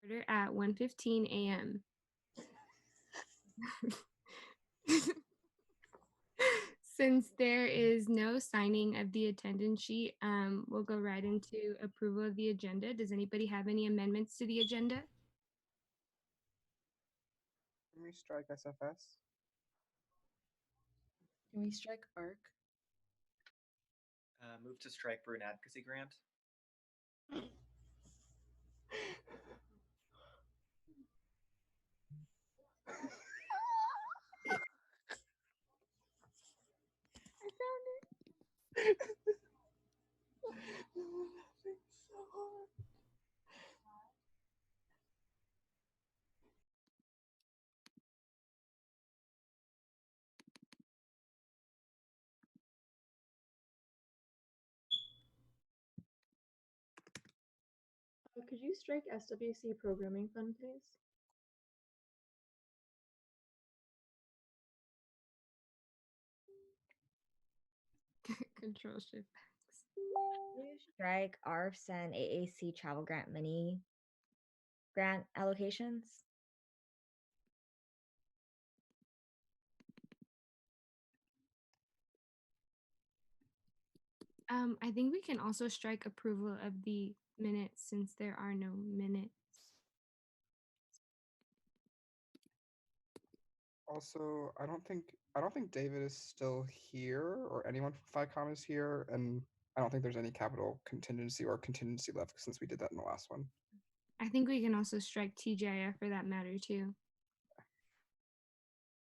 Order at 1:15 a.m. Since there is no signing of the attendance sheet, we'll go right into approval of the agenda. Does anybody have any amendments to the agenda? Can we strike SFS? Can we strike ARC? Move to strike Bruin Advocacy Grant. I found it. So hard. Could you strike SWC Programming Fund, please? Control Shift X. Can you strike ARFs and AAC Travel Grant Mini grant allocations? I think we can also strike approval of the minutes since there are no minutes. Also, I don't think David is still here or anyone from FICOM is here, and I don't think there's any capital contingency or contingency left since we did that in the last one. I think we can also strike TGIF for that matter too.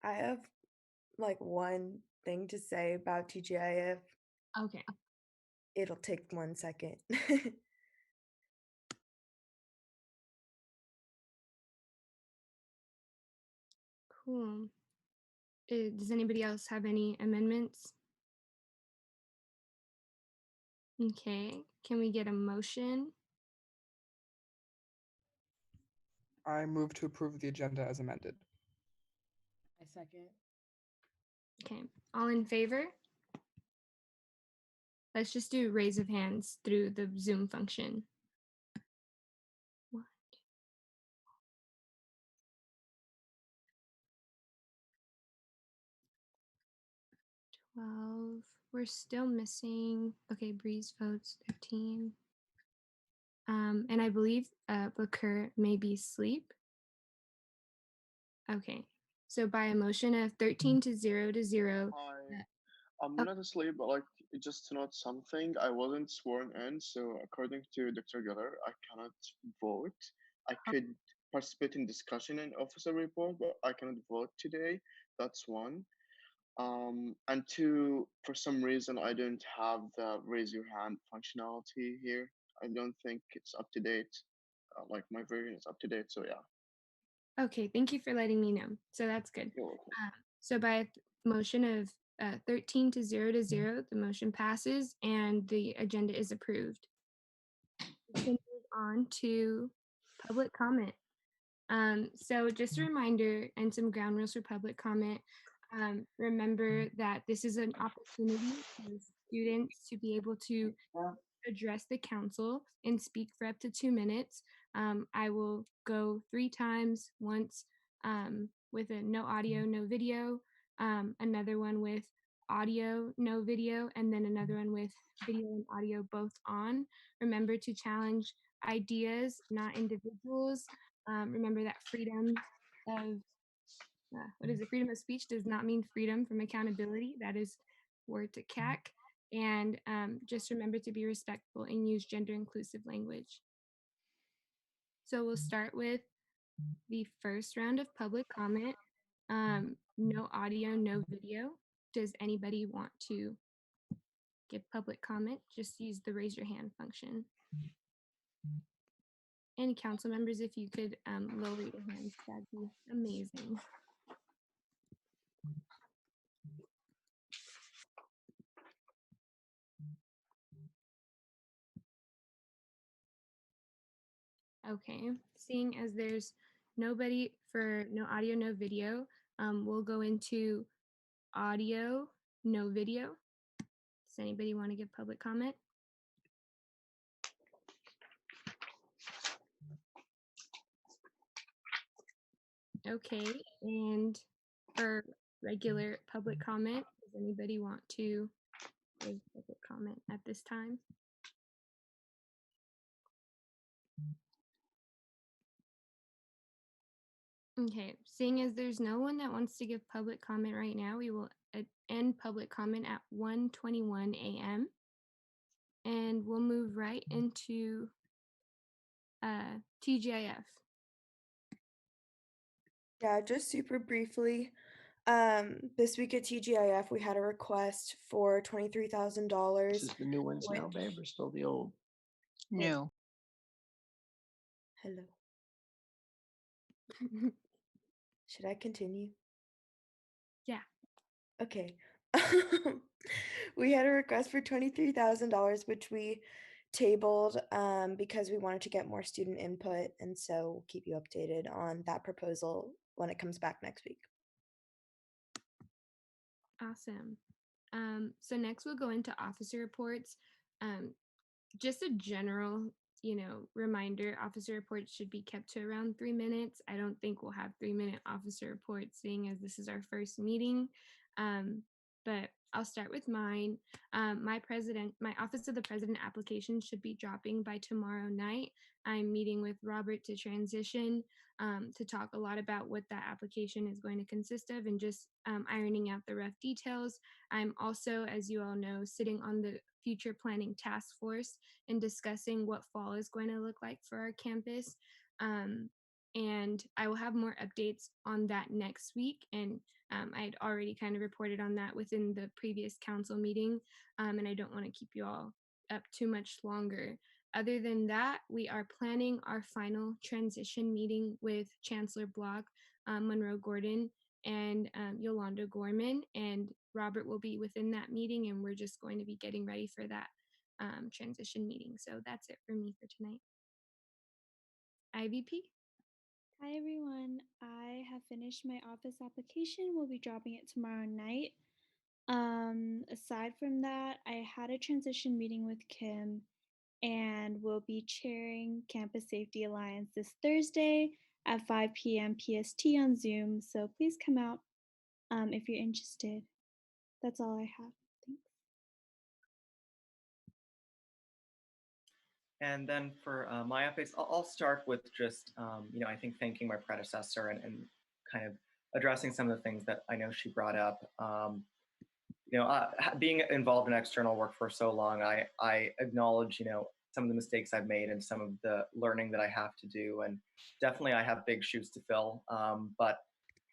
I have like one thing to say about TGIF. Okay. It'll take 1 second. Cool. Does anybody else have any amendments? Okay. Can we get a motion? I move to approve the agenda as amended. I second. Okay. All in favor? Let's just do raise of hands through the Zoom function. 1, 12. We're still missing. Okay, Breeze votes 13. And I believe Booker may be asleep. Okay. So by a motion of 13 to 0 to 0. I'm not asleep, but like just to note something, I wasn't sworn in, so according to Dr. Geller, I cannot vote. I could participate in discussion and officer report, but I cannot vote today. That's one. And two, for some reason, I don't have the raise your hand functionality here. I don't think it's up to date. Like my version is up to date, so yeah. Okay, thank you for letting me know. So that's good. You're welcome. So by a motion of 13 to 0 to 0, the motion passes and the agenda is approved. We can move on to public comment. So just a reminder and some ground rules for public comment. Remember that this is an opportunity for students to be able to address the council and speak for up to 2 minutes. I will go 3 times, once with a no audio, no video, another one with audio, no video, and then another one with video and audio both on. Remember to challenge ideas, not individuals. Remember that freedom of freedom of speech does not mean freedom from accountability. That is word to CAC. And just remember to be respectful and use gender inclusive language. So we'll start with the first round of public comment. No audio, no video. Does anybody want to give public comment? Just use the raise your hand function. And council members, if you could lower your hands, that'd be amazing. Okay, seeing as there's nobody for no audio, no video, we'll go into audio, no video. Does anybody want to give public comment? Okay, and for regular public comment, does anybody want to give public comment at this time? Okay, seeing as there's no one that wants to give public comment right now, we will end public comment at 1:21 a.m. and we'll move right into TGIF. Yeah, just super briefly. This week at TGIF, we had a request for This $23,000. is the new ones now, babe, or still the old? New. Hello. Should I continue? Yeah. Okay. We had a request for $23,000, which we tabled because we wanted to get more student input, and so we'll keep you updated on that proposal when it comes back next week. Awesome. So next we'll go into officer reports. Just a general, reminder, officer reports should be kept to around 3 minutes. I don't think we'll have 3-minute officer reports, seeing as this is our first meeting. But I'll start with mine. My Office of the President application should be dropping by tomorrow night. I'm meeting with Robert to transition to talk a lot about what that application is going to consist of and just ironing out the rough details. I'm also, as you all know, sitting on the future planning task force and discussing what fall is going to look like for our campus. And I will have more updates on that next week. And I had already kind of reported on that within the previous council meeting. And I don't want to keep you all up too much longer. Other than that, we are planning our final transition meeting with Chancellor Block, Monroe Gordon, and Yolanda Gorman, and Robert will be within that meeting, and we're just going to be getting ready for that transition meeting. So that's it for me for tonight. IVP? Hi everyone, I have finished my office application. We'll be dropping it tomorrow night. Aside from that, I had a transition meeting with Kim and we'll be chairing Campus Safety Alliance this Thursday at 5 p.m. PST on Zoom. So please come out if you're interested. That's all I have. Thanks. And then for my updates, I'll start with just, I think thanking my predecessor and kind of addressing some of the things that I know she brought up. Being involved in external work for so long, I acknowledge, some of the mistakes I've made and some of the learning that I have to do. And definitely I have big shoes to fill. But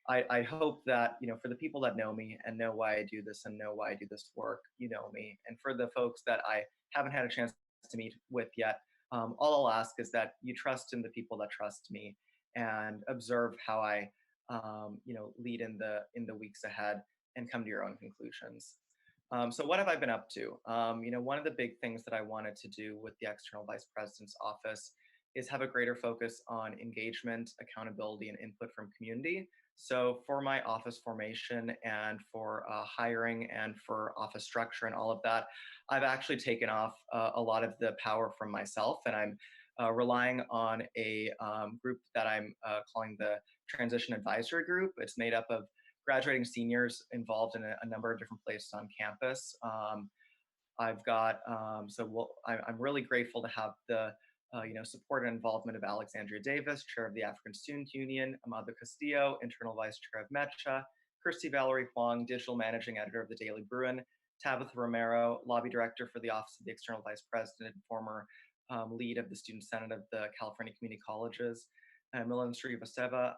I hope that, for the people that know me and know why I do this and know why I do this work, you know me. And for the folks that I haven't had a chance to meet with yet, all I'll ask is that you trust in the people that trust me and observe how I, lead in the weeks ahead and come to your own conclusions. So what have I been up to? One of the big things that I wanted to do with the External Vice President's office is have a greater focus on engagement, accountability, and input from community. So for my office formation and for hiring and for office structure and all of that, I've actually taken off a lot of the power from myself, and I'm relying on a group that I'm calling the Transition Advisory Group. It's made up of graduating seniors involved in a number of different places on campus. I've got, I'm really grateful to have the support and involvement of Alexandria Davis, Chair of the African Student Union, Amado Castillo, Internal Vice Chair of METCHA, Kirsty Valerie Huang, Digital Managing Editor of the Daily Bruin, Tabitha Romero, Lobby Director for the Office of the External Vice President and former lead of the Student Senate of the California Community Colleges, Milan Srivastava,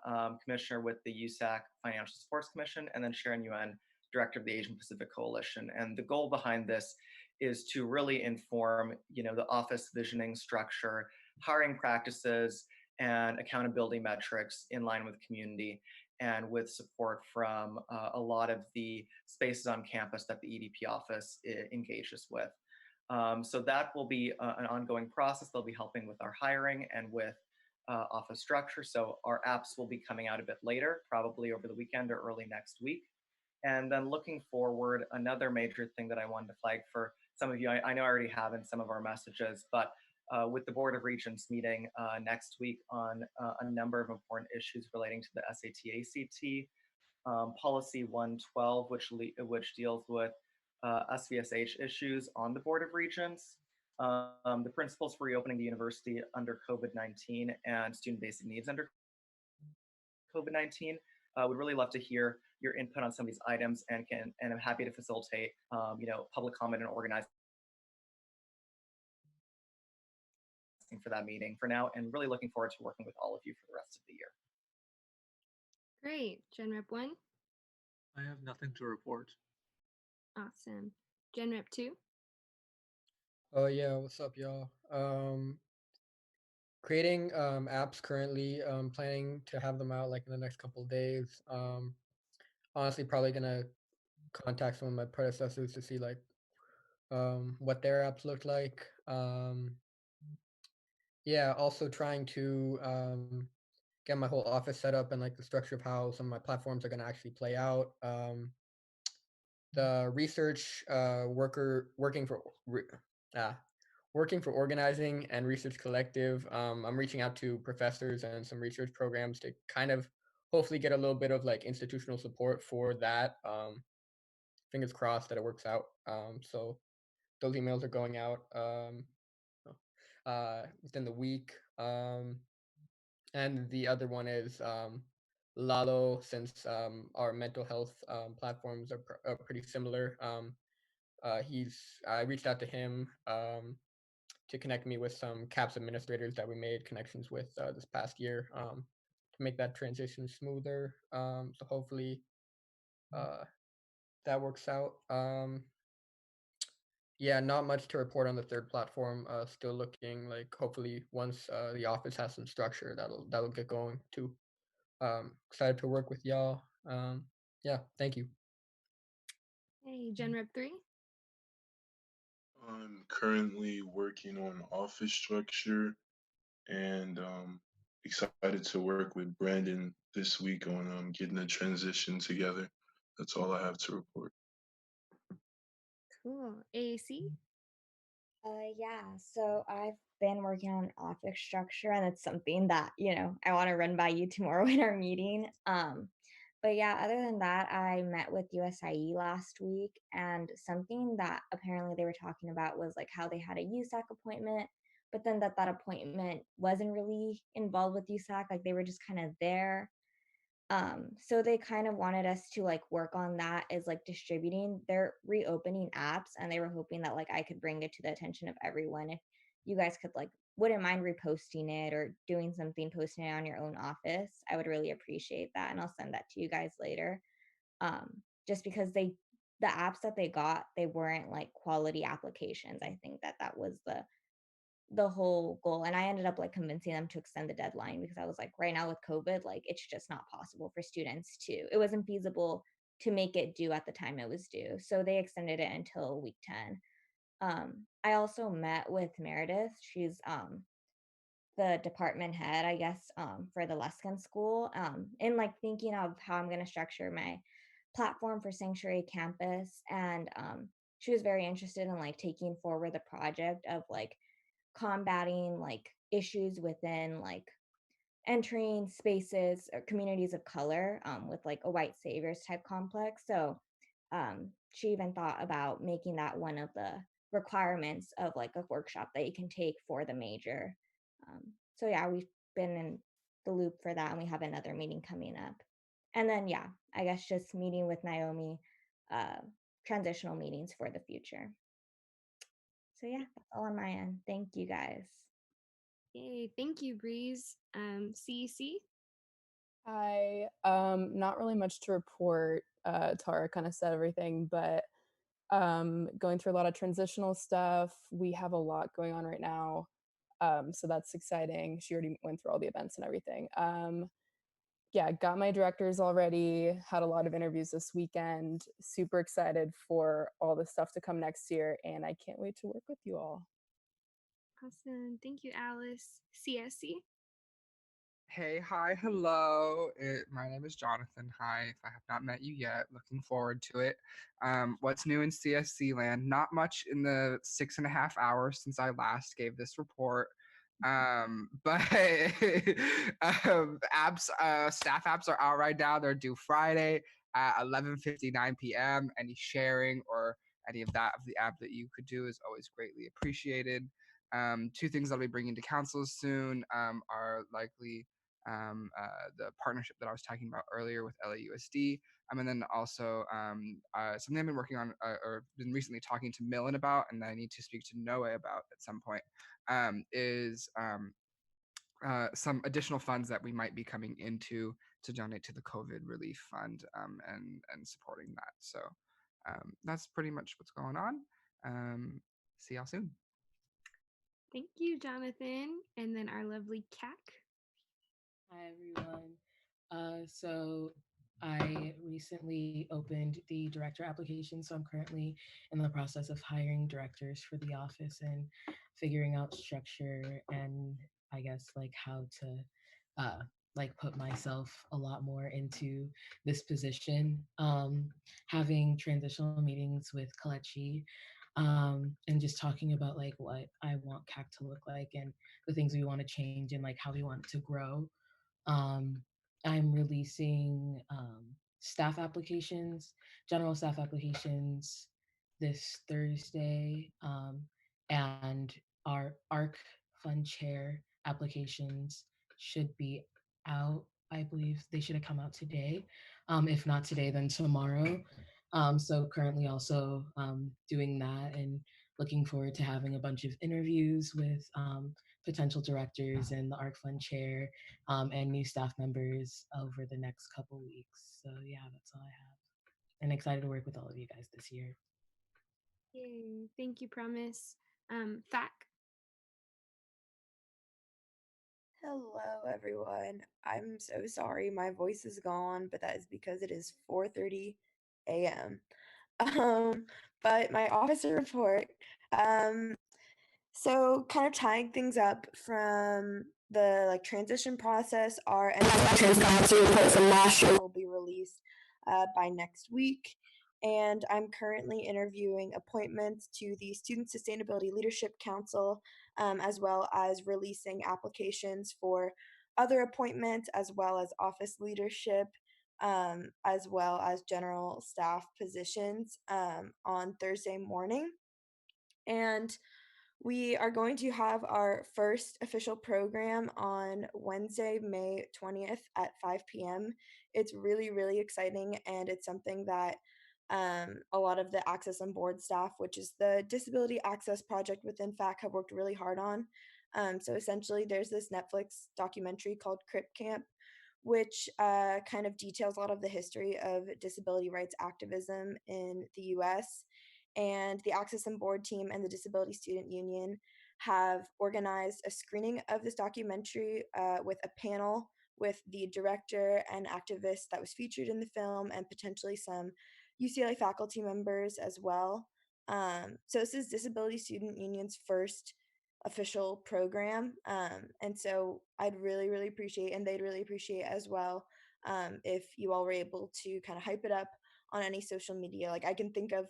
Commissioner with the USAC Financial Supports Commission, and then Sharon Yuan, Director of the Asian Pacific Coalition. And the goal behind this is to really inform, the office visioning structure, hiring practices, and accountability metrics in line with community and with support from a lot of the spaces on campus that the EDP office engages with. So that will be an ongoing process. They'll be helping with our hiring and with office structure. So our apps will be coming out a bit later, probably over the weekend or early next week. And then looking forward, another major thing that I wanted to flag for some of you, I know I already have in some of our messages, but with the Board of Regents meeting next week on a number of important issues relating to the SAT ACT. Policy 112, which deals with SVSH issues on the Board of Regents, the principles for reopening the university under COVID-19 and student basic needs under COVID-19. Would really love to hear your input on some of these items, and I'm happy to facilitate public comment and organizing for that meeting for now, and really looking forward to working with all of you for the rest of the year. Great. Gen Rep 1? I have nothing to report. Awesome. Gen Rep 2? Oh yeah, what's up, y'all? Creating apps currently, planning to have them out like in the next couple of days. Honestly, probably gonna contact some of my predecessors to see like what their apps look like. Yeah, also trying to get my whole office set up and like the structure of how some of my platforms are gonna actually play out. The research working for organizing and research collective. I'm reaching out to professors and some research programs to kind of hopefully get a little bit of like institutional support for that. Fingers crossed that it works out. So those emails are going out within the week. And the other one is Lalo, since our mental health platforms are pretty similar. I reached out to him to connect me with some CAPS administrators that we made connections with this past year to make that transition smoother. So hopefully that works out. Yeah, not much to report on the third platform. Still looking like hopefully once the office has some structure, that'll get going too. Excited to work with y'all. Yeah, thank you. Hey, Gen Rep 3? I'm currently working on office structure and excited to work with Brandon this week on getting the transition together. That's all I have to report. Cool. AAC? Yeah, so I've been working on office structure, and it's something that, I want to run by you tomorrow in our meeting. But yeah, other than that, I met with USIE last week, and something that apparently they were talking about was like how they had a USAC appointment, but then that appointment wasn't really involved with USAC, like they were just kind of there. So they kind of wanted us to like work on that as like distributing. They're reopening apps, and they were hoping that like I could bring it to the attention of everyone. If you guys could like wouldn't mind reposting it or doing something, posting it on your own office, I would really appreciate that. And I'll send that to you guys later. Just because the apps that they got, they weren't like quality applications. I think that was the whole goal, and I ended up like convincing them to extend the deadline because I was like, right now with COVID, like it's just not possible for students to, it wasn't feasible to make it due at the time it was due, so they extended it until week 10. I also met with Meredith. She's the department head, I guess, for the Luskin School, and like thinking of how I'm going to structure my platform for Sanctuary Campus. And she was very interested in like taking forward the project of like combating like issues within like entering spaces or communities of color with like a white saviors type complex. So she even thought about making that one of the requirements of like a workshop that you can take for the major. So yeah, we've been in the loop for that, and we have another meeting coming up. And then yeah, I guess just meeting with Naomi, transitional meetings for the future. So yeah, that's all on my end. Thank you guys. Yay, thank you, Breeze. CEC? Hi. Not really much to report. Tara kind of said everything, but going through a lot of transitional stuff. We have a lot going on right now. So that's exciting. She already went through all the events and everything. Yeah, got my directors already, had a lot of interviews this weekend. Super excited for all the stuff to come next year, and I can't wait to work with you all. Awesome. Thank you, Alice. CSC? Hey, hi, hello. My name is Jonathan. Hi, if I have not met you yet, looking forward to it. What's new in CSC land? Not much in the 6.5 hours since I last gave this report. But staff apps are out right now. They're due Friday at 11:59 p.m. Any sharing or any of that of the app that you could do is always greatly appreciated. Two things I'll be bringing to council soon are likely the partnership that I was talking about earlier with LAUSD. And then also something I've been working on or been recently talking to Millen about, and I need to speak to Noah about at some point, is some additional funds that we might be coming into to donate to the COVID relief fund and supporting that. So that's pretty much what's going on. See y'all soon. Thank you, Jonathan. And then our lovely CAC. Hi, everyone. So I recently opened the director application, so I'm currently in the process of hiring directors for the office and figuring out structure and I guess like how to like put myself a lot more into this position. Having transitional meetings with Kalechi and just talking about like what I want CAC to look like and the things we want to change and like how we want it to grow. um, I'm releasing staff applications, general staff applications this Thursday, and our ARC Fund Chair applications should be out. I believe they should have come out today. If not today, then tomorrow. So currently also doing that and looking forward to having a bunch of interviews with potential directors and the ARC Fund Chair and new staff members over the next couple weeks. So yeah, that's all I have. And excited to work with all of you guys this year. Yay. Thank you, Promise. FAC. Hello, everyone. I'm so sorry my voice is gone, but that is because it is 4:30 a.m. But my officer report. So kind of tying things up from the like transition process, our transparency report from last year will be released by next week. And I'm currently interviewing appointments to the Student Sustainability Leadership Council, as well as releasing applications for other appointments, as well as office leadership, as well as general staff positions on Thursday morning. And we are going to have our first official program on Wednesday, May 20th at 5 p.m. It's really, really exciting, and it's something that a lot of the Access on Board staff, which is the disability access project within FAC, have worked really hard on. So essentially, there's this Netflix documentary called Crip Camp, which kind of details a lot of the history of disability rights activism in the US. And the Access on Board team and the Disability Student Union have organized a screening of this documentary with a panel with the director and activist that was featured in the film and potentially some UCLA faculty members as well. So this is Disability Student Union's first official program. And so I'd really, really appreciate, and they'd really appreciate as well, if you all were able to kind of hype it up on any social media. Like I can think of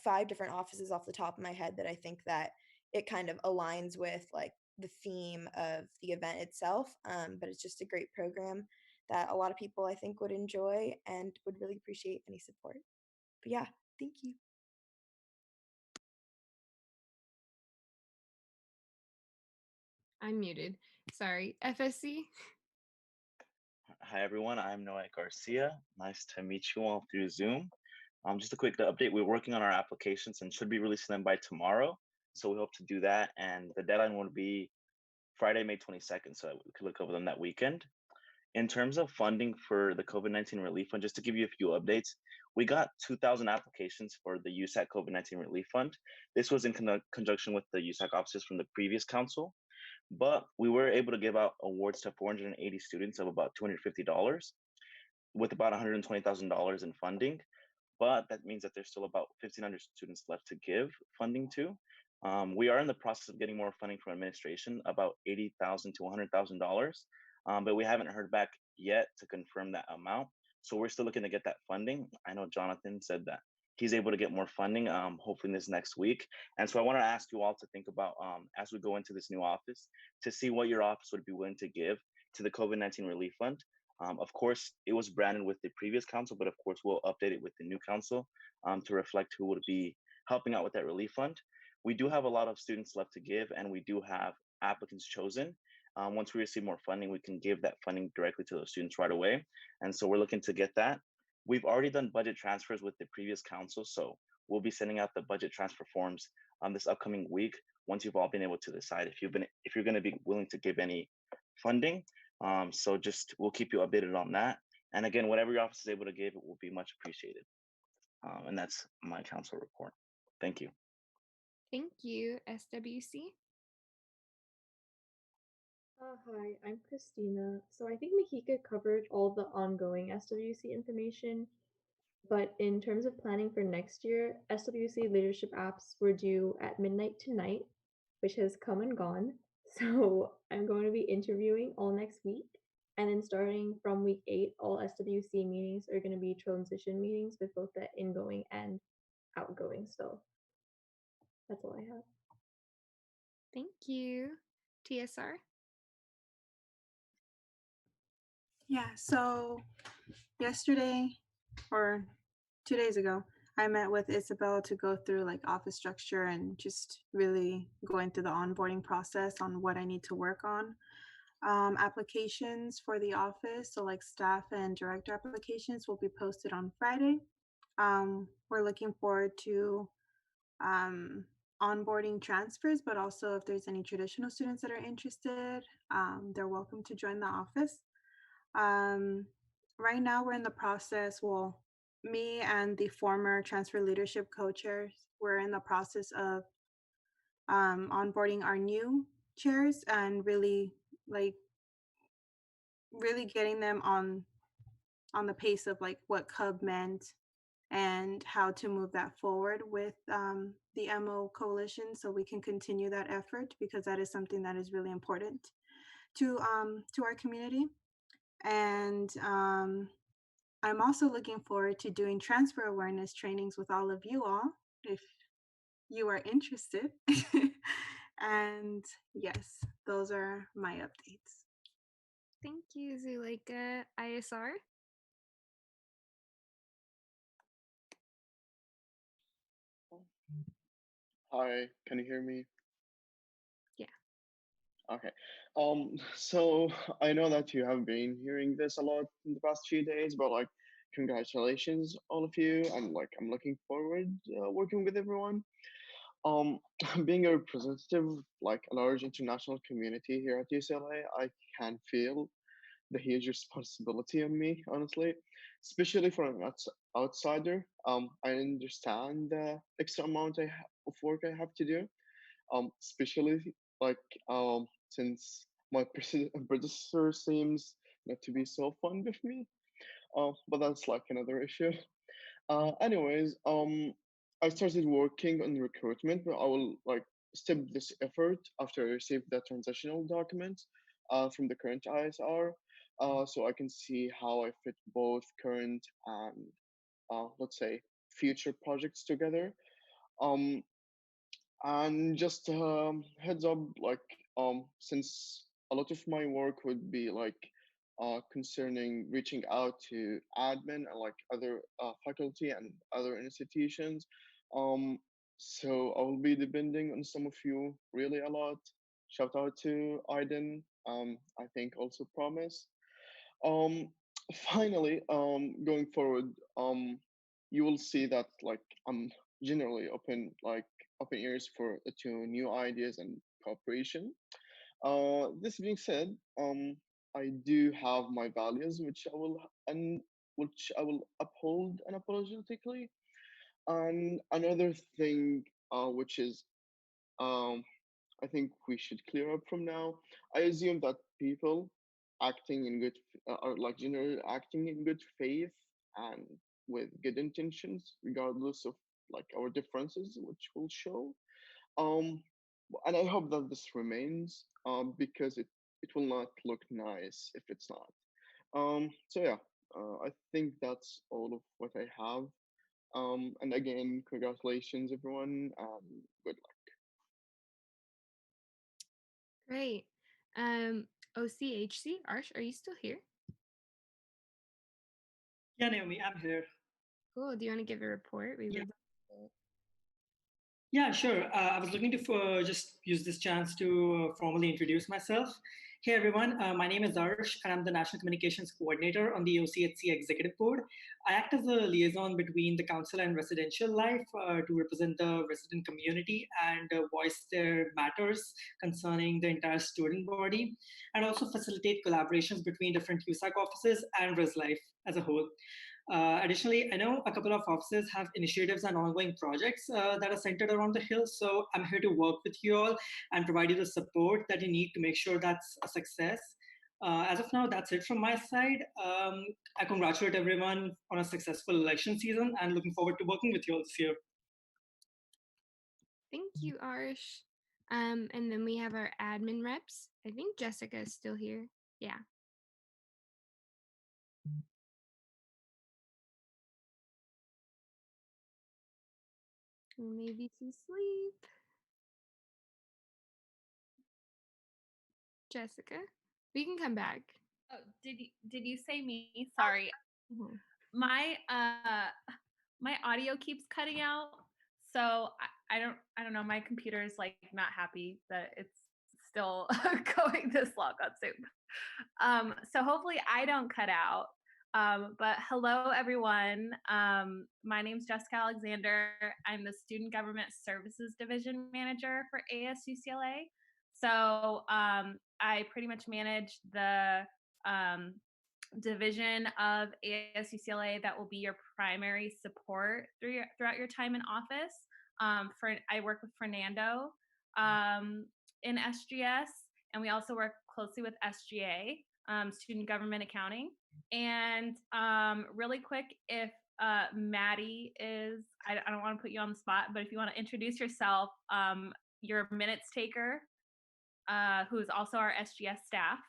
5 different offices off the top of my head that I think that it kind of aligns with like the theme of the event itself. But it's just a great program that a lot of people I think would enjoy and would really appreciate any support. But yeah, thank you. I'm muted. Sorry. FSC. Hi everyone, I'm Noah Garcia. Nice to meet you all through Zoom. Just a quick update, we're working on our applications and should be releasing them by tomorrow. So we hope to do that, and the deadline will be Friday, May 22nd, so that we could look over them that weekend. In terms of funding for the COVID-19 Relief Fund, just to give you a few updates, we got 2,000 applications for the USAC COVID-19 Relief Fund. This was in conjunction with the USAC officers from the previous council, but we were able to give out awards to 480 students of about $250 with about $120,000 in funding. But that means that there's still about 1,500 students left to give funding to. We are in the process of getting more funding from administration, about $80,000 to $100,000. but we haven't heard back yet to confirm that amount. So we're still looking to get that funding. I know Jonathan said that he's able to get more funding, hopefully this next week. And so I want to ask you all to think about, as we go into this new office, to see what your office would be willing to give to the COVID-19 Relief Fund. Of course, it was branded with the previous council, but of course, we'll update it with the new council to reflect who would be helping out with that relief fund. We do have a lot of students left to give, and we do have applicants chosen. Once we receive more funding, we can give that funding directly to those students right away. And so we're looking to get that. We've already done budget transfers with the previous council, so we'll be sending out the budget transfer forms this upcoming week once you've all been able to decide if you're going to be willing to give any funding. So just we'll keep you updated on that. And again, whatever your office is able to give, it will be much appreciated. And that's my council report. Thank you. Thank you, SWC. Hi, I'm Christina. So I think Mahika covered all the ongoing SWC information, but in terms of planning for next year, SWC leadership apps were due at midnight tonight, which has come and gone. So I'm going to be interviewing all next week. And then starting from week 8, all SWC meetings are going to be transition meetings with both the ingoing and outgoing stuff. That's all I have. Thank you. TSR. Yeah, so yesterday or 2 days ago, I met with Isabel to go through like office structure and just really going through the onboarding process on what I need to work on. Applications for the office, so like staff and director applications, will be posted on Friday. We're looking forward to onboarding transfers, but also if there's any traditional students that are interested, they're welcome to join the office. Right now, we're in the process. Well, me and the former transfer leadership co-chairs, we're in the process of onboarding our new chairs and really getting them on the pace of like what Cub meant and how to move that forward with the MO coalition, so we can continue that effort, because that is something that is really important to our community. And I'm also looking forward to doing transfer awareness trainings with all of you all, if you are interested. And yes, those are my updates. Thank you, Zuleika. ISR. Hi, can you hear me? Yeah. Okay. So I know that you have been hearing this a lot in the past few days, but like, congratulations, all of you, and like, I'm looking forward working with everyone. Um, being a representative, like a large international community here at UCLA, I can feel the huge responsibility on me, honestly, especially for an outsider. I understand the extra amount of work I have to do, especially like since my predecessor seems not to be so fond of me. But that's like another issue. Anyways, I started working on recruitment, but I will like step this effort after I receive the transitional documents from the current ISR, so I can see how I fit both current and let's say future projects together. Um, and just heads up, like since a lot of my work would be like concerning reaching out to admin and like other faculty and other institutions. Um, so I will be depending on some of you really a lot. Shout out to Aiden. I think also Promise. Um, Finally, going forward, you will see that like I'm generally open ears for to new ideas and cooperation. This being said, I do have my values, which I will uphold unapologetically. And another thing, which is I think we should clear up from now. I assume that people acting in are like generally acting in good faith and with good intentions, regardless of like our differences, which will show. Um, and I hope that this remains because it it will not look nice if it's not. So yeah, I think that's all of what I have. And again, congratulations everyone, and good luck. Great. OCHC, Arsh, are you still here? Yeah, Naomi, I'm here. Cool. Do you want to give a report? We Yeah. would. Yeah, sure. I was looking to just use this chance to formally introduce myself. Hey, everyone. My name is Arsh, and I'm the National Communications Coordinator on the OCHC Executive Board. I act as a liaison between the council and residential life to represent the resident community and voice their matters concerning the entire student body, and also facilitate collaborations between different USAC offices and Res Life as a whole. Additionally, I know a couple of offices have initiatives and ongoing projects that are centered around the Hill. So I'm here to work with you all and provide you the support that you need to make sure that's a success. As of now, that's it from my side. I congratulate everyone on a successful election season and looking forward to working with you all this year. Thank you, Arsh. And then we have our admin reps. I think Jessica is still here. Yeah. Maybe she's asleep. Jessica, we can come back. Oh, did you say me? Sorry. Mhm. My my audio keeps cutting out. So I don't know. My computer is like not happy that it's still going this long on Zoom. So hopefully I don't cut out. But hello everyone. My name's Jessica Alexander. I'm the Student Government Services Division Manager for ASUCLA. So I pretty much manage the division of ASUCLA that will be your primary support throughout your time in office. I work with Fernando in SGS, and we also work closely with SGA, Student Government Accounting. And really quick, if Maddie is, I don't want to put you on the spot, but if you want to introduce yourself, your minutes taker, who is also our SGS staff.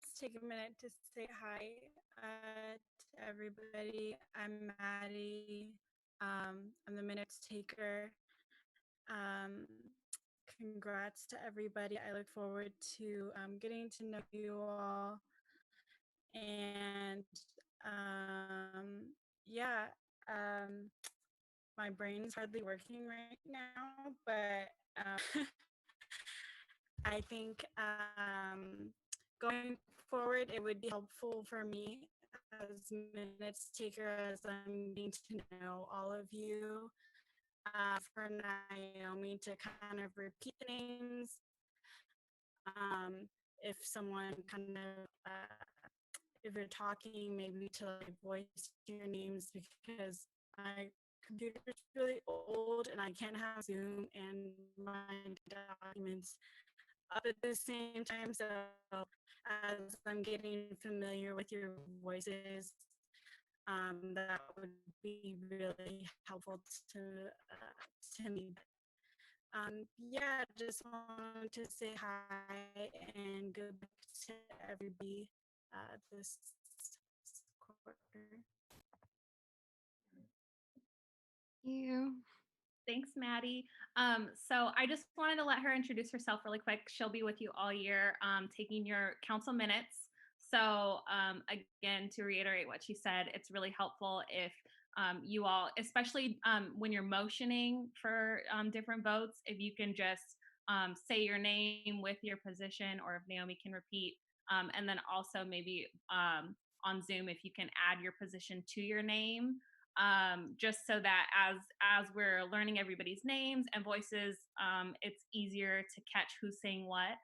Let's take a minute to say hi to everybody. I'm Maddie. I'm the minutes taker. Congrats to everybody. I look forward to getting to know you all. And yeah, my brain's hardly working right now, but I think going forward, it would be helpful for me as minutes taker as I'm getting to know all of you. For Naomi to kind of repeat the names. If someone kind of, if you're talking, maybe to like voice your names because my computer's really old and I can't have Zoom and my documents up at the same time. So as I'm getting familiar with your voices, that would be really helpful to me. Yeah, just wanted to say hi and good luck to everybody this quarter. You. Thanks, Maddie. So I just wanted to let her introduce herself really quick. She'll be with you all year, taking your council minutes. So again, to reiterate what she said, it's really helpful if you all, especially when you're motioning for different votes, if you can just say your name with your position, or if Naomi can repeat, and then also maybe on Zoom, if you can add your position to your name. Just so that as we're learning everybody's names and voices, it's easier to catch who's saying what.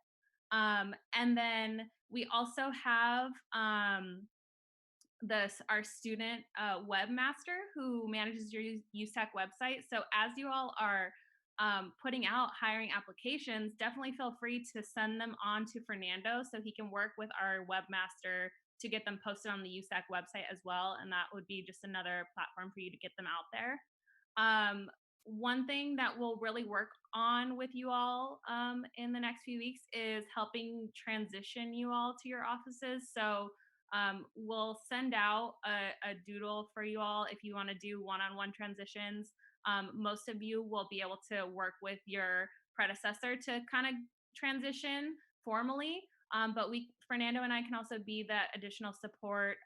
And then we also have our student webmaster who manages your USAC website. So as you all are putting out hiring applications, definitely feel free to send them on to Fernando so he can work with our webmaster to get them posted on the USAC website as well. And that would be just another platform for you to get them out there. one thing that we'll really work on with you all in the next few weeks is helping transition you all to your offices. So we'll send out a doodle for you all if you want to do one-on-one transitions. Most of you will be able to work with your predecessor to kind of transition formally. But Fernando and I can also be that additional support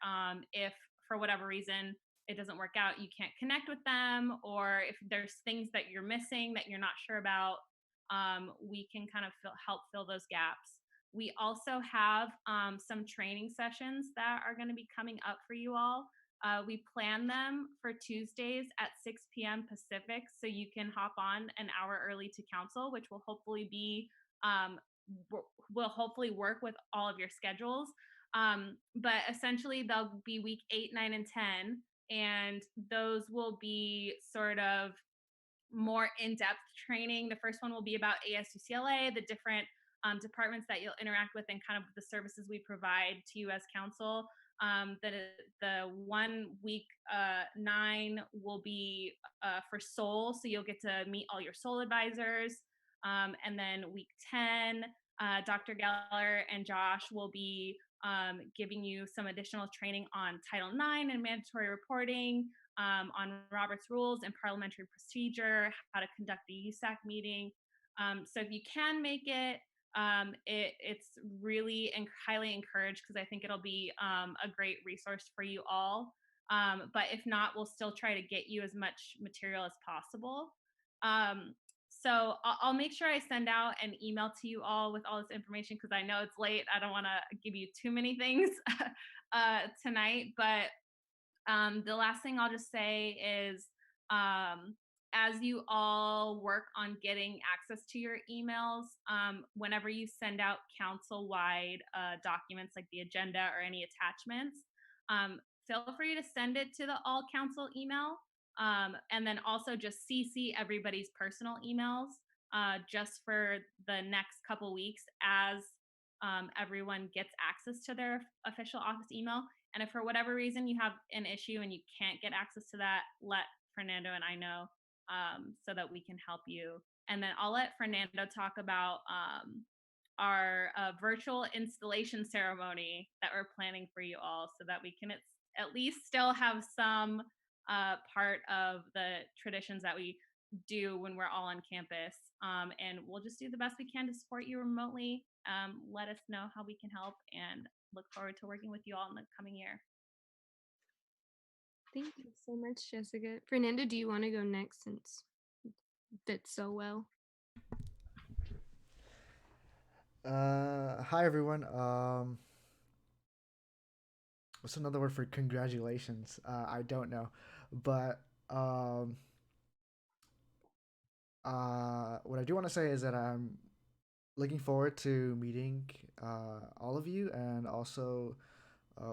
if for whatever reason it doesn't work out, you can't connect with them, or if there's things that you're missing that you're not sure about, we can kind of help fill those gaps. We also have some training sessions that are going to be coming up for you all. We plan them for Tuesdays at 6 p.m. Pacific, so you can hop on an hour early to council, which will hopefully be will hopefully work with all of your schedules. But essentially, they'll be week 8, 9, and 10, and those will be sort of more in-depth training. The first one will be about ASUCLA, the different departments that you'll interact with, and kind of the services we provide to you as council. The 1 week 9 will be for SOL, so you'll get to meet all your SOL advisors. And then week 10, Dr. Geller and Josh will be giving you some additional training on Title IX and mandatory reporting, on Robert's Rules and parliamentary procedure, how to conduct the USAC meeting. So if you can make it, it's really highly encouraged, because I think it'll be a great resource for you all. But if not, we'll still try to get you as much material as possible. So I'll make sure I send out an email to you all with all this information, because I know it's late. I don't want to give you too many things tonight. But the last thing I'll just say is, as you all work on getting access to your emails, whenever you send out council-wide documents like the agenda or any attachments, feel free to send it to the all council email. And then also just CC everybody's personal emails just for the next couple weeks as everyone gets access to their official office email. And if for whatever reason you have an issue and you can't get access to that, let Fernando and I know so that we can help you. And then I'll let Fernando talk about our virtual installation ceremony that we're planning for you all, so that we can at least still have some part of the traditions that we do when we're all on campus. And we'll just do the best we can to support you remotely. Let us know how we can help, and look forward to working with you all in the coming year. Thank you so much, Jessica. Fernando, do you want to go next, since you fit so well? Hi everyone. What's another word for congratulations? I don't know, but what I do want to say is that I'm looking forward to meeting all of you, and also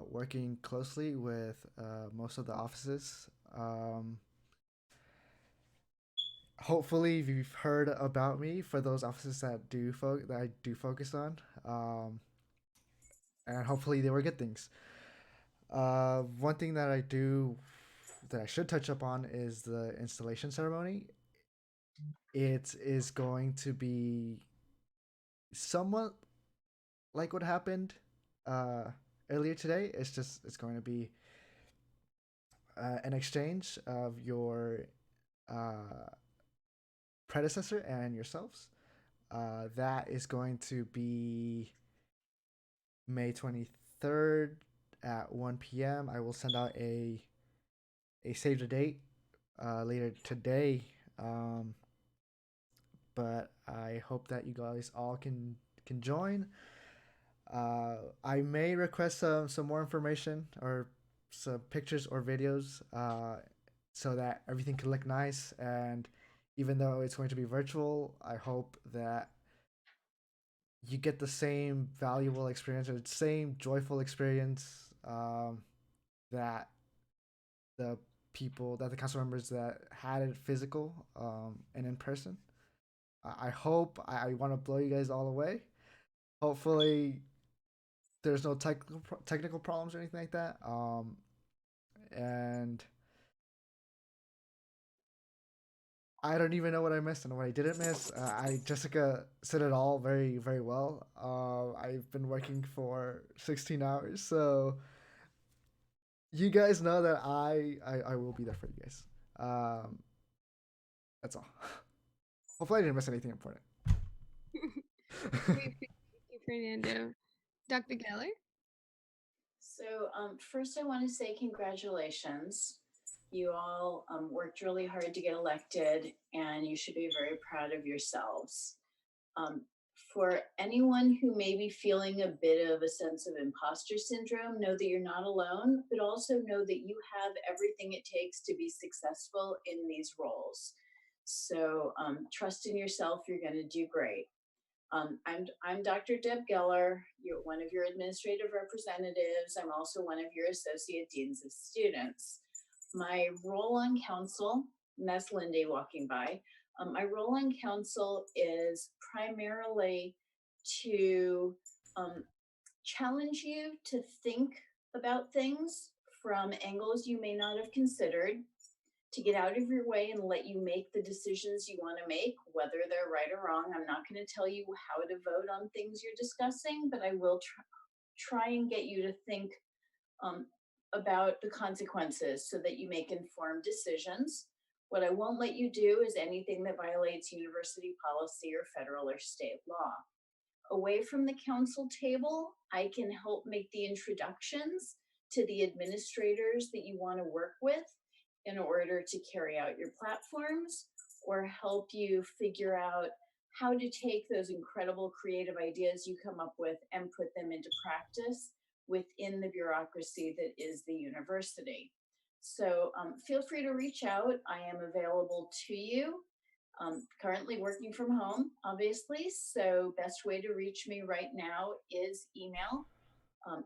working closely with most of the offices. Hopefully you've heard about me for those offices that I do focus on, and hopefully they were good things. One thing that I should touch up on is the installation ceremony. It is going to be somewhat like what happened earlier today. It's going to be an exchange of your predecessor and yourselves. That is going to be May 23rd at 1 p.m. I will send out a save the date later today. But I hope that you guys all can join. I may request some more information, or some pictures or videos, so that everything can look nice. And even though it's going to be virtual, I hope that you get the same valuable experience, or the same joyful experience that the council members that had it physical and in person. I hope. I want to blow you guys all away. Hopefully there's no technical problems or anything like that. And I don't even know what I missed and what I didn't miss. Jessica said it all very, very well. I've been working for 16 hours, so you guys know that I will be there for you guys. That's all. Hopefully, I didn't miss anything important. Thank you, Fernando. Dr. Geller? So first I want to say congratulations. You all worked really hard to get elected and you should be very proud of yourselves. For anyone who may be feeling a bit of a sense of imposter syndrome, know that you're not alone, but also know that you have everything it takes to be successful in these roles. So trust in yourself, you're gonna do great. I'm Dr. Deb Geller, one of your administrative representatives. I'm also one of your associate deans of students. My role on council, and that's Lindy walking by, my role on council is primarily to challenge you to think about things from angles you may not have considered, to get out of your way and let you make the decisions you want to make, whether they're right or wrong. I'm not going to tell you how to vote on things you're discussing, but I will try and get you to think about the consequences so that you make informed decisions. What I won't let you do is anything that violates university policy or federal or state law. Away from the council table, I can help make the introductions to the administrators that you want to work with in order to carry out your platforms, or help you figure out how to take those incredible creative ideas you come up with and put them into practice within the bureaucracy that is the university. So feel free to reach out. I am available to you. Currently working from home, obviously, so best way to reach me right now is email.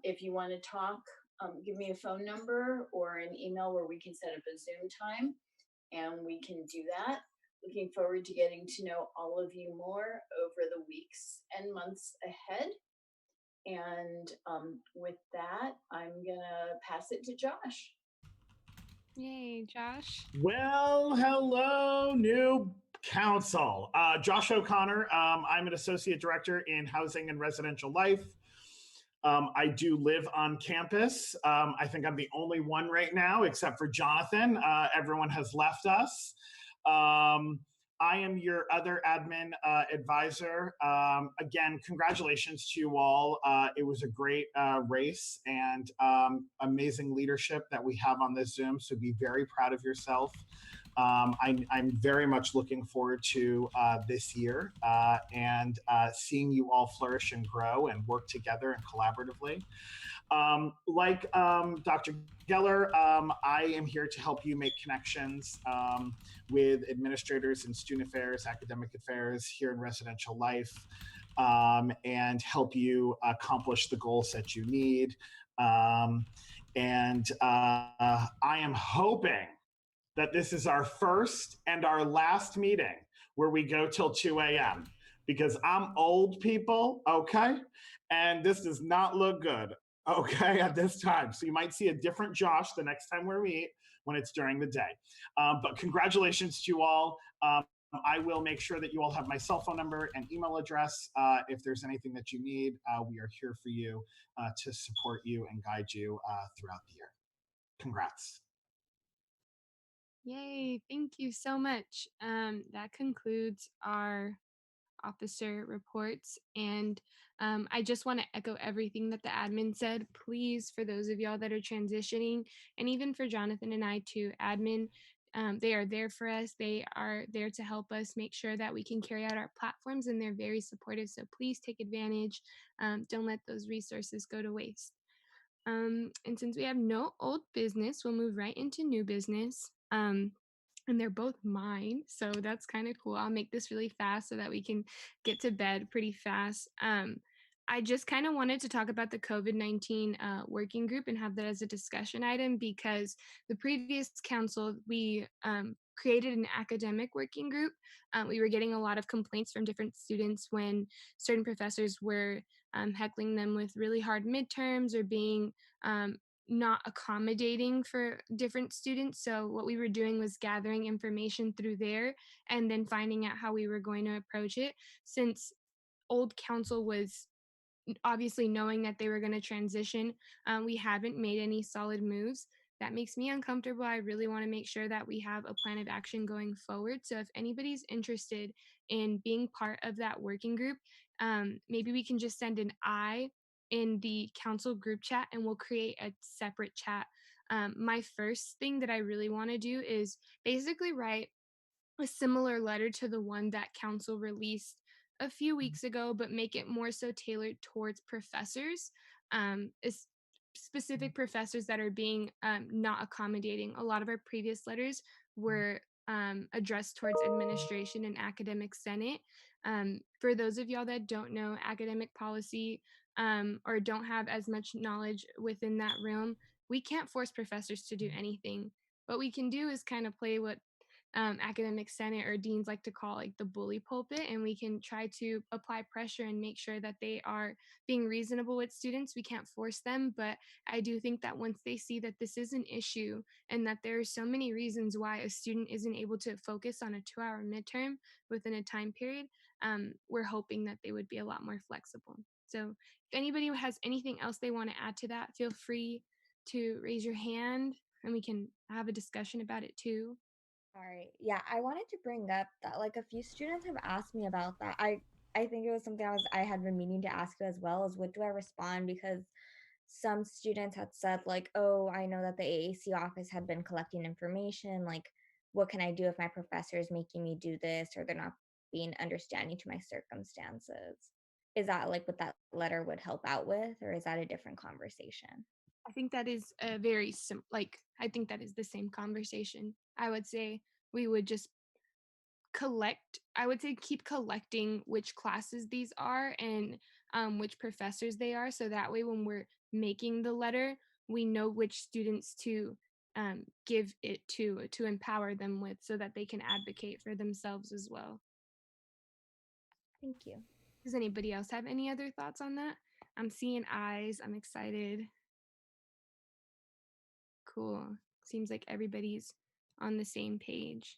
If you want to talk, give me a phone number or an email where we can set up a Zoom time and we can do that. Looking forward to getting to know all of you more over the weeks and months ahead. And with that, I'm gonna pass it to Josh. Yay, Josh. Well, hello, new council. Josh O'Connor. I'm an associate director in housing and residential life. I do live on campus. I think I'm the only one right now, except for Jonathan. Everyone has left us. I am your other admin advisor. Again, congratulations to you all. It was a great race and amazing leadership that we have on this Zoom, so be very proud of yourself. I'm very much looking forward to this year and seeing you all flourish and grow and work together and collaboratively. Like Dr. Geller, I am here to help you make connections with administrators in student affairs, academic affairs here in residential life, and help you accomplish the goals that you need. I am hoping that this is our first and our last meeting where we go till 2 a.m. because I'm old, people, okay? And this does not look good, okay, at this time. So you might see a different Josh the next time we meet when it's during the day. But congratulations to you all. I will make sure that you all have my cell phone number and email address. If there's anything that you need, we are here for you to support you and guide you throughout the year. Congrats. Yay, thank you so much. That concludes our officer reports. And I just want to echo everything that the admin said. Please, for those of y'all that are transitioning, and even for Jonathan and I too, admin, they are there for us. They are there to help us make sure that we can carry out our platforms, and they're very supportive. So please take advantage. Don't let those resources go to waste. And since we have no old business, we'll move right into new business. And they're both mine, so that's kind of cool. I'll make this really fast so that we can get to bed pretty fast. I just kind of wanted to talk about the COVID-19 working group and have that as a discussion item because the previous council, we created an academic working group. We were getting a lot of complaints from different students when certain professors were heckling them with really hard midterms or being not accommodating for different students. So what we were doing was gathering information through there and then finding out how we were going to approach it. Since old council was obviously knowing that they were going to transition, we haven't made any solid moves. That makes me uncomfortable. I really want to make sure that we have a plan of action going forward. So if anybody's interested in being part of that working group, maybe we can just send an I in the council group chat and we'll create a separate chat. My first thing that I really want to do is basically write a similar letter to the one that council released a few weeks ago, but make it more so tailored towards professors, specific professors that are being not accommodating. A lot of our previous letters were addressed towards administration and academic senate. For those of y'all that don't know academic policy or don't have as much knowledge within that realm, we can't force professors to do anything. What we can do is kind of play what academic senate or deans like to call like the bully pulpit, and we can try to apply pressure and make sure that they are being reasonable with students. We can't force them, but I do think that once they see that this is an issue and that there are so many reasons why a student isn't able to focus on a 2-hour midterm within a time period, we're hoping that they would be a lot more flexible. So if anybody has anything else they want to add to that, feel free to raise your hand and we can have a discussion about it too. All right. Yeah, I wanted to bring up that like a few students have asked me about that. I think it was something I had been meaning to ask you as well, is what do I respond, because some students had said like, "Oh, I know that the AAC office had been collecting information, like what can I do if my professor is making me do this or they're not being understanding to my circumstances?" Is that like what that letter would help out with, or is that a different conversation? I think that is a I think that is the same conversation. I would say we would just keep collecting which classes these are and which professors they are. So that way, when we're making the letter, we know which students to give it to empower them with so that they can advocate for themselves as well. Thank you. Does anybody else have any other thoughts on that? I'm seeing eyes. I'm excited. Cool. Seems like everybody's on the same page.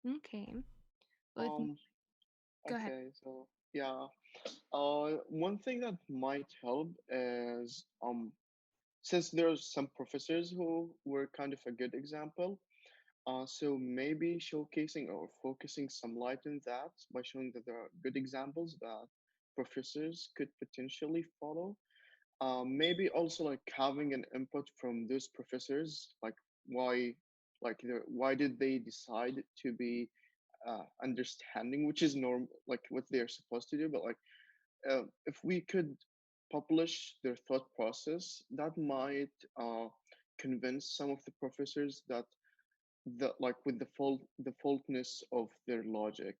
Okay. Well, go ahead. Okay, so yeah. One thing that might help is since there's some professors who were kind of a good example, so maybe showcasing or focusing some light in that by showing that there are good examples that professors could potentially follow. Maybe also like having an input from those professors, like why, why did they decide to be understanding, which is norm, like what they're supposed to do. But like, if we could publish their thought process, that might convince some of the professors that like with the faultness of their logic.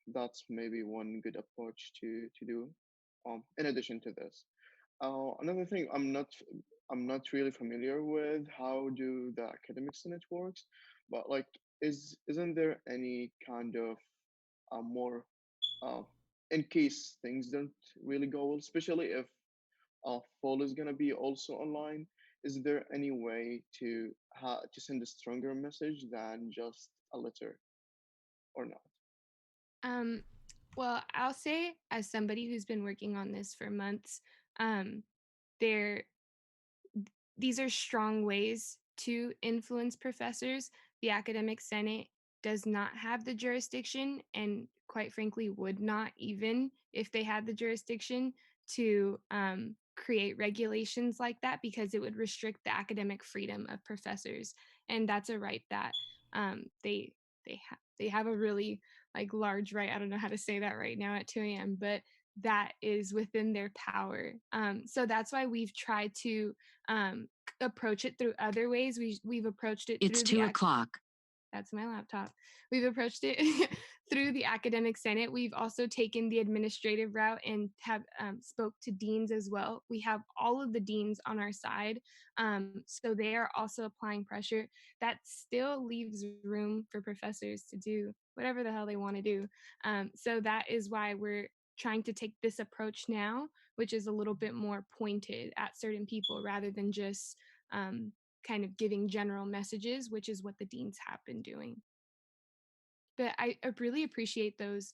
That's maybe one good approach to do. In addition to this, another thing, I'm not really familiar with how do the academic senate works, but like, isn't there any kind of more uh, in case things don't really go well, especially if fall is gonna be also online? Is there any way to send a stronger message than just a letter, or not? Um, well, I'll say as somebody who's been working on this for months, there these are strong ways to influence professors. The academic senate does not have the jurisdiction, and quite frankly, would not even if they had the jurisdiction to create regulations like that, because it would restrict the academic freedom of professors, and that's a right that they have a really like large right. I don't know how to say that right now at 2 a.m., but that is within their power. So that's why we've tried to approach it through other ways. We've approached it. It's through 2:00. That's my laptop. We've approached it through the academic senate. We've also taken the administrative route and have spoke to deans as well. We have all of the deans on our side, so they are also applying pressure. That still leaves room for professors to do whatever the hell they want to do. So that is why we're trying to take this approach now, which is a little bit more pointed at certain people rather than just kind of giving general messages, which is what the deans have been doing. But I really appreciate those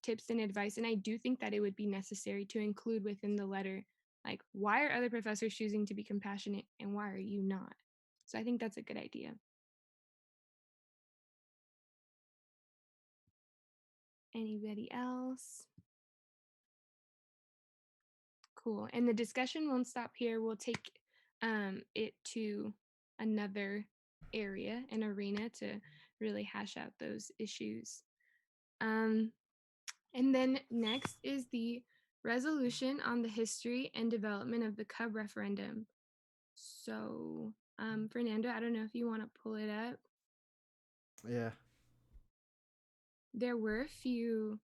tips and advice, and I do think that it would be necessary to include within the letter, like, why are other professors choosing to be compassionate and why are you not? So I think that's a good idea. Anybody else? Cool. And the discussion won't stop here. We'll take it to another area, an arena, to really hash out those issues. And then next is the resolution on the history and development of the Cub referendum. So, Fernando, I don't know if you want to pull it up. Yeah. There were a few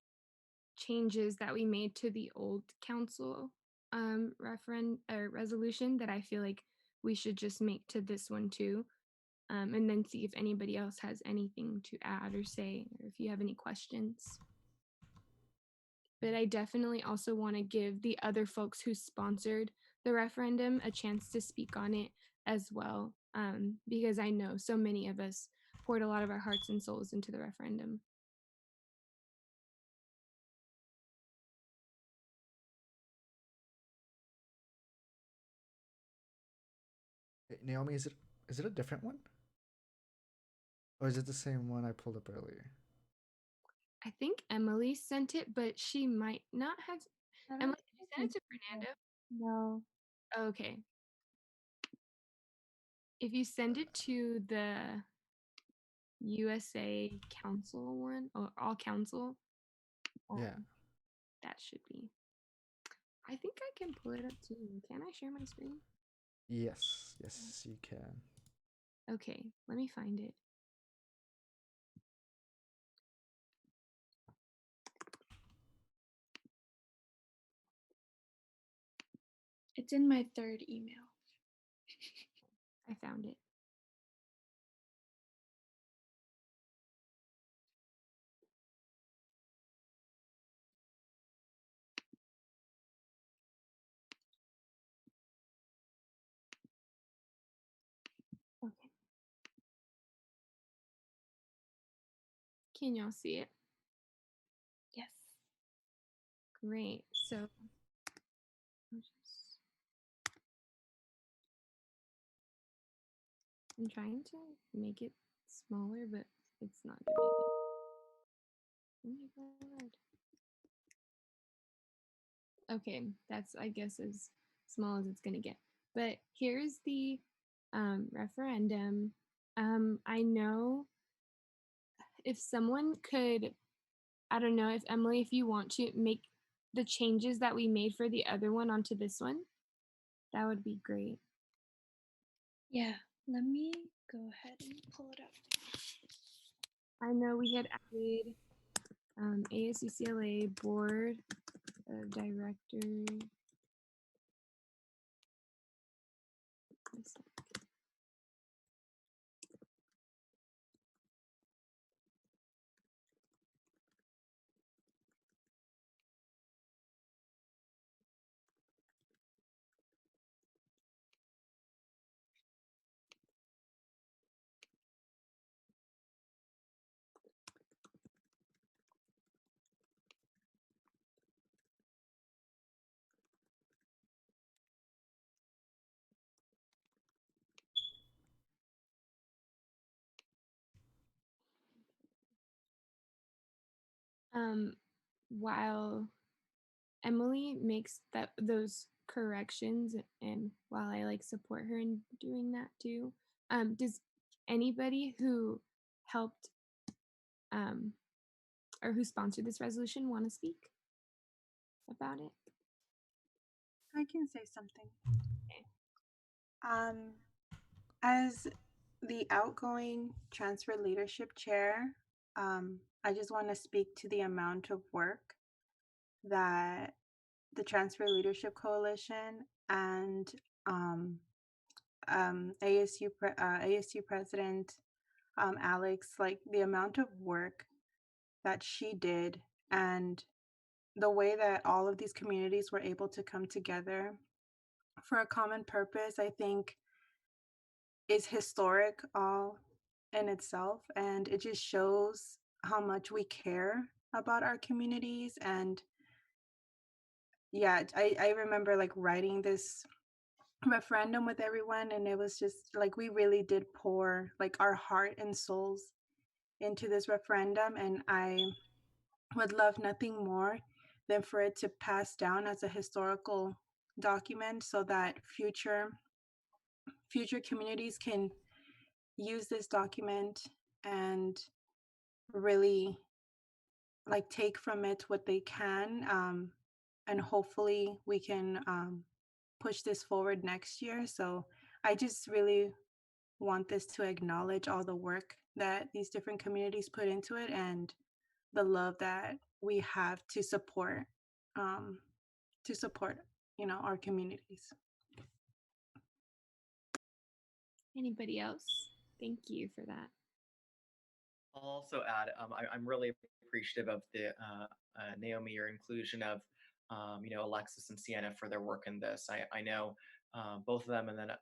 changes that we made to the old council resolution that I feel like we should just make to this one too, and then see if anybody else has anything to add or say, or if you have any questions. But I definitely also want to give the other folks who sponsored the referendum a chance to speak on it as well, because I know so many of us poured a lot of our hearts and souls into the referendum. Naomi, is it a different one? Or is it the same one I pulled up earlier? I think Emily sent it, but she might not have. Emily, did you send it to Fernando? No. Okay. If you send it to the USA Council one, or all council, Yeah. that should be. I think I can pull it up too. Can I share my screen? Yes, you can. Okay, let me find it. It's in my third email. I found it. Okay. Can y'all see it? Yes. Great. So I'm trying to make it smaller, but it's not doing it. Oh my god. Okay, that's, I guess, as small as it's gonna get. But here's the referendum. I know if someone could, I don't know if Emily, if you want to make the changes that we made for the other one onto this one, that would be great. Yeah, let me go ahead and pull it up. I know we had added ASUCLA Board of Directors. While Emily makes those corrections, and while I like support her in doing that too, does anybody who helped or who sponsored this resolution want to speak about it? I can say something. As the outgoing transfer leadership chair, I just want to speak to the amount of work that the Transfer Leadership Coalition and ASU President Alex, like the amount of work that she did and the way that all of these communities were able to come together for a common purpose, I think, is historic all in itself. And it just shows how much we care about our communities. And yeah, I remember like writing this referendum with everyone, and it was just like we really did pour like our heart and souls into this referendum. And I would love nothing more than for it to pass down as a historical document so that future communities can use this document and really like take from it what they can, and hopefully we can push this forward next year. So I just really want this to acknowledge all the work that these different communities put into it and the love that we have to support, um, our communities. Anybody else? Thank you for that. I'll also add, I'm really appreciative of the Naomi, your inclusion of, Alexis and Sienna for their work in this. I know both of them, and then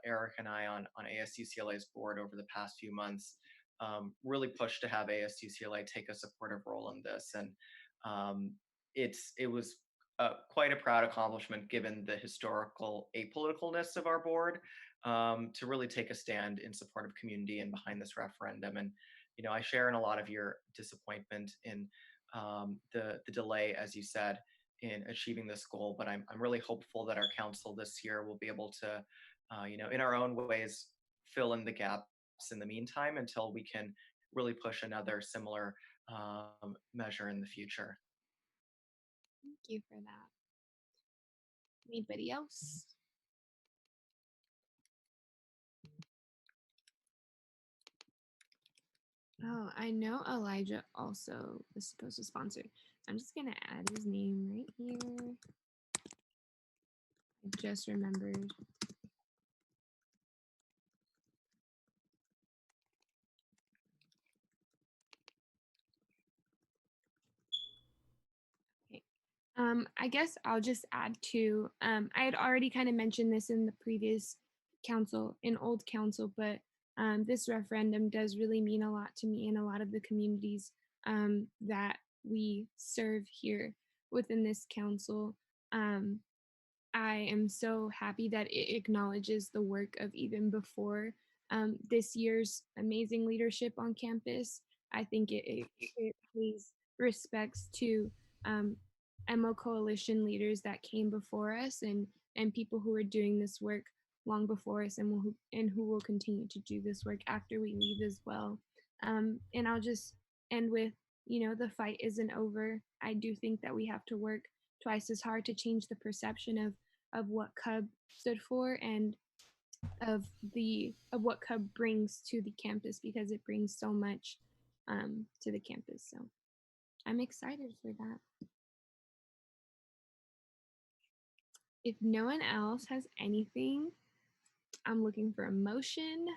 Eric and I on ASUCLA's board over the past few months really pushed to have ASUCLA take a supportive role in this, and it was quite a proud accomplishment given the historical apoliticalness of our board to really take a stand in support of community and behind this referendum. And I share in a lot of your disappointment in the delay, as you said, in achieving this goal. But I'm really hopeful that our council this year will be able to, in our own ways, fill in the gaps in the meantime until we can really push another similar measure in the future. Thank you for that. Anybody else? Oh, I know Elijah also was supposed to sponsor. I'm just gonna add his name right here. I just remembered. Okay. I guess I'll just add to, I had already kind of mentioned this in the previous old council, but this referendum does really mean a lot to me and a lot of the communities that we serve here within this council. I am so happy that it acknowledges the work of even before this year's amazing leadership on campus. I think it pays respects to MO Coalition leaders that came before us and people who are doing this work long before us and who will continue to do this work after we leave as well. And I'll just end with, the fight isn't over. I do think that we have to work twice as hard to change the perception of what Cub stood for and of what Cub brings to the campus, because it brings so much to the campus. So I'm excited for that. If no one else has anything, I'm looking for a motion.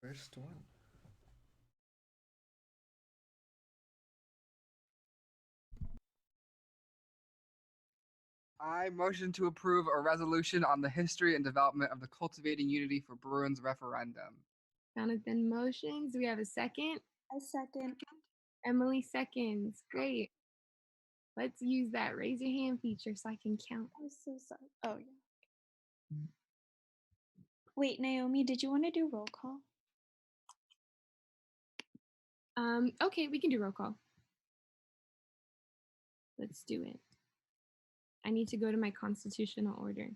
First one. I motion to approve a resolution on the history and development of the Cultivating Unity for Bruins referendum. Jonathan motions. Do we have a second? I second. Emily seconds. Great. Let's use that raise your hand feature so I can count. I'm so sorry. Oh, yeah. Wait, Naomi, did you want to do roll call? Okay, we can do roll call. Let's do it. I need to go to my constitutional order.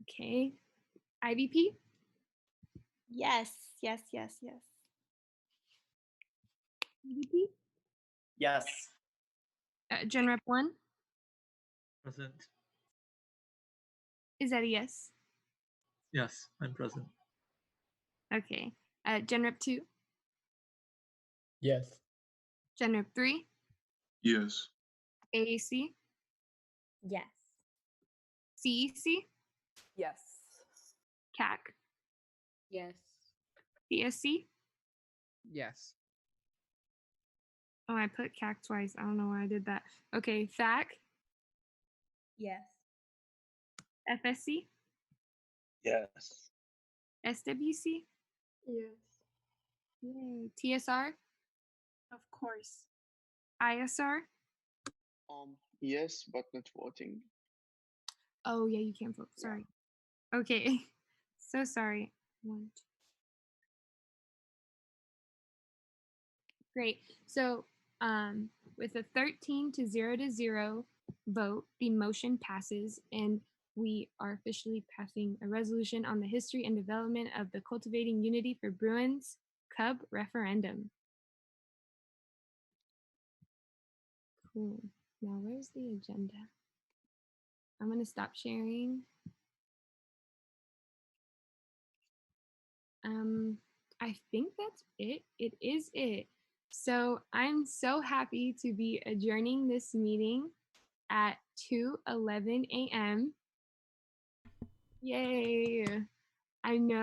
Okay. IVP? Yes, yes, yes, yes. IVP? Yes. Gen Rep 1? Present. Is that a yes? Yes, I'm present. Okay. Gen Rep 2? Yes. Gen Rep 3? Yes. AAC? Yes. CEC? Yes. CAC? Yes. CSC? Yes. Oh, I put CAC twice. I don't know why I did that. Okay, FAC, Yes. FSC, Yes. SWC, Yes. yay, TSR, Of course. ISR. Yes, but not voting. Oh, yeah, you can't vote. Sorry. Okay. So sorry. One, two. Great. So, with a 13 to 0 vote, the motion passes, and we are officially passing a resolution on the history and development of the Cultivating Unity for Bruins Cub referendum. Cool. Now, where's the agenda? I'm going to stop sharing. I think that's it. It is it. So I'm so happy to be adjourning this meeting at 2:11 a.m. Yay. I know